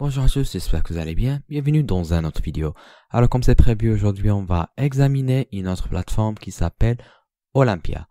Bonjour à tous, j'espère que vous allez bien. Bienvenue dans une autre vidéo. Alors comme c'est prévu aujourd'hui, on va examiner une autre plateforme qui s'appelle Olympia.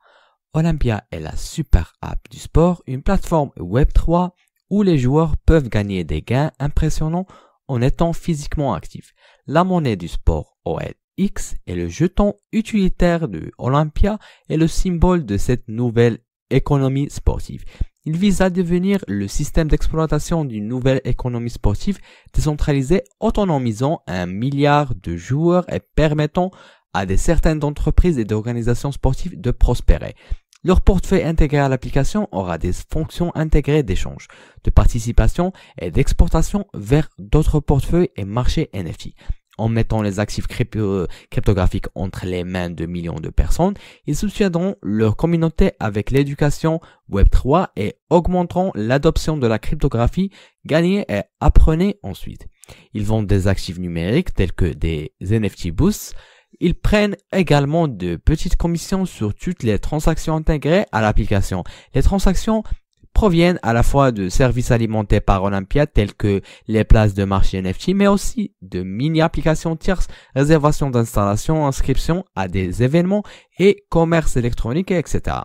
Olympia est la super app du sport, une plateforme Web3 où les joueurs peuvent gagner des gains impressionnants en étant physiquement actifs. La monnaie du sport OLX est le jeton utilitaire de Olympia et le symbole de cette nouvelle économie sportive. Il vise à devenir le système d'exploitation d'une nouvelle économie sportive décentralisée, autonomisant 1 milliard de joueurs et permettant à certaines entreprises et d'organisations sportives de prospérer. Leur portefeuille intégré à l'application aura des fonctions intégrées d'échange, de participation et d'exportation vers d'autres portefeuilles et marchés NFT. En mettant les actifs cryptographiques entre les mains de millions de personnes, ils soutiendront leur communauté avec l'éducation Web3 et augmenteront l'adoption de la cryptographie. Gagnez et apprenez ensuite. Ils vendent des actifs numériques tels que des NFT Boosts. Ils prennent également de petites commissions sur toutes les transactions intégrées à l'application. Les transactions proviennent à la fois de services alimentés par Olympia tels que les places de marché NFT, mais aussi de mini-applications tierces, réservation d'installation, inscription à des événements et commerce électronique, etc.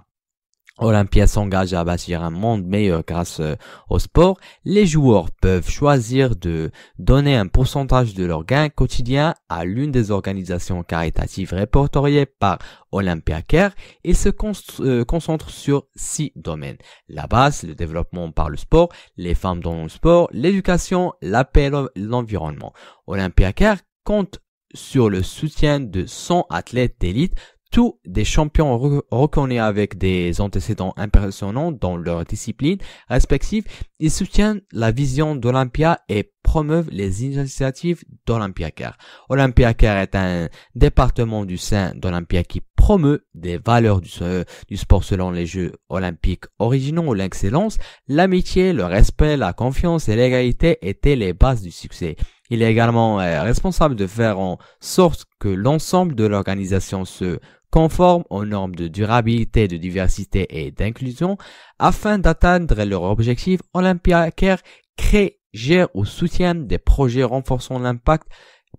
Olympia s'engage à bâtir un monde meilleur grâce au sport. Les joueurs peuvent choisir de donner un pourcentage de leurs gains quotidiens à l'une des organisations caritatives répertoriées par Olympia Care et se concentre sur 6 domaines. La base, le développement par le sport, les femmes dans le sport, l'éducation, la paix et l'environnement. Olympia Care compte sur le soutien de 100 athlètes d'élite, tous des champions reconnus avec des antécédents impressionnants dans leur discipline respective. Ils soutiennent la vision d'Olympia et promeuvent les initiatives d'Olympia Care. Olympia Care est un département du sein d'Olympia qui promeut des valeurs du sport selon les Jeux olympiques originaux, l'excellence, l'amitié, le respect, la confiance et l'égalité étaient les bases du succès. Il est également responsable de faire en sorte que l'ensemble de l'organisation se conforme aux normes de durabilité, de diversité et d'inclusion. Afin d'atteindre leurs objectifs, Olympia Care crée, gère ou soutient des projets renforçant l'impact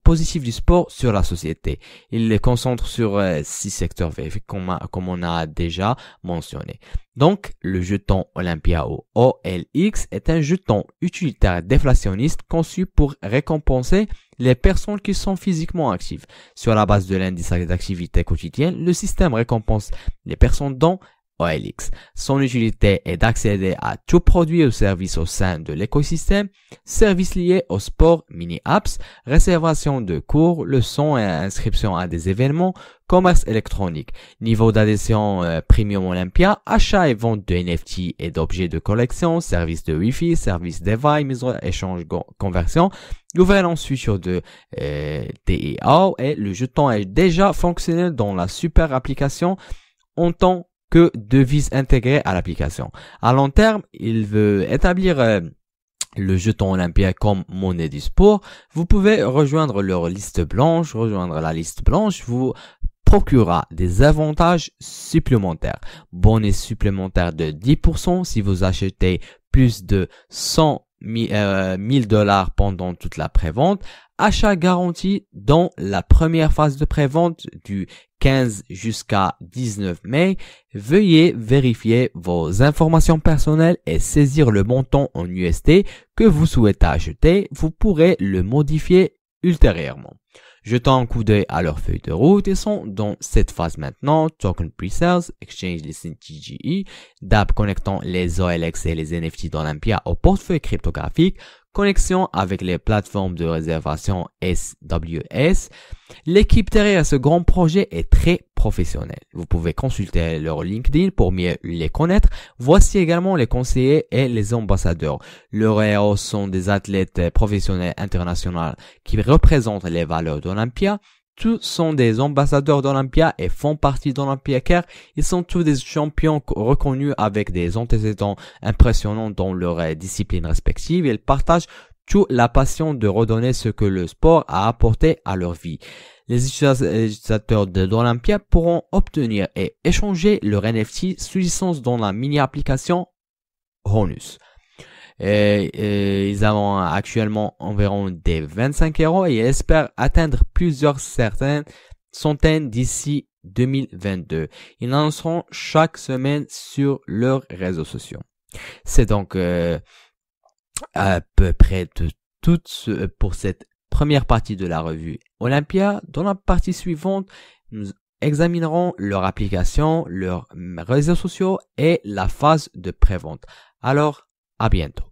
positif du sport sur la société. Il les concentre sur 6 secteurs vérifiés comme on a déjà mentionné. Donc, le jeton Olympia ou OLX est un jeton utilitaire déflationniste conçu pour récompenser les personnes qui sont physiquement actives. Sur la base de l'indice d'activité quotidienne, le système récompense les personnes dont OLX. Son utilité est d'accéder à tout produit ou service au sein de l'écosystème, services liés au sport, mini-apps, réservation de cours, leçons et inscription à des événements, commerce électronique, niveau d'adhésion Premium Olympia, achat et vente de NFT et d'objets de collection, service de Wi-Fi, service DeFi, mise en échange, conversion, gouvernance future de DAO et le jeton est déjà fonctionnel dans la super application en tant que devise intégrée à l'application. À long terme, il veut établir le jeton Olympia comme monnaie du sport. Vous pouvez rejoindre leur liste blanche. Rejoindre la liste blanche vous procurera des avantages supplémentaires. Bonus supplémentaire de 10% si vous achetez plus de 100 000 dollars pendant toute la prévente. Achat garanti dans la première phase de prévente du 15 jusqu'à 19 mai. Veuillez vérifier vos informations personnelles et saisir le montant en USD que vous souhaitez acheter. Vous pourrez le modifier ultérieurement. Jetons un coup d'œil à leur feuille de route. Ils sont dans cette phase maintenant. Token Pre-Sales, Exchange Listing TGE, DApp connectant les OLX et les NFT d'Olympia au portefeuille cryptographique, connexion avec les plateformes de réservation SWS. L'équipe derrière ce grand projet est très professionnelle. Vous pouvez consulter leur LinkedIn pour mieux les connaître. Voici également les conseillers et les ambassadeurs. Leurs héros sont des athlètes professionnels internationaux qui représentent les valeurs d'Olympia. Tous sont des ambassadeurs d'Olympia et font partie d'Olympia Care. Ils sont tous des champions reconnus avec des antécédents impressionnants dans leur discipline respective. Ils partagent toute la passion de redonner ce que le sport a apporté à leur vie. Les utilisateurs d'Olympia pourront obtenir et échanger leur NFT sous licence dans la mini-application Honus. Ils ont actuellement environ des 25 euros et espèrent atteindre plusieurs centaines d'ici 2022. Ils lanceront chaque semaine sur leurs réseaux sociaux. C'est donc à peu près de tout pour cette première partie de la revue Olympia. Dans la partie suivante, nous examinerons leur application, leurs réseaux sociaux et la phase de prévente. Alors, à bientôt.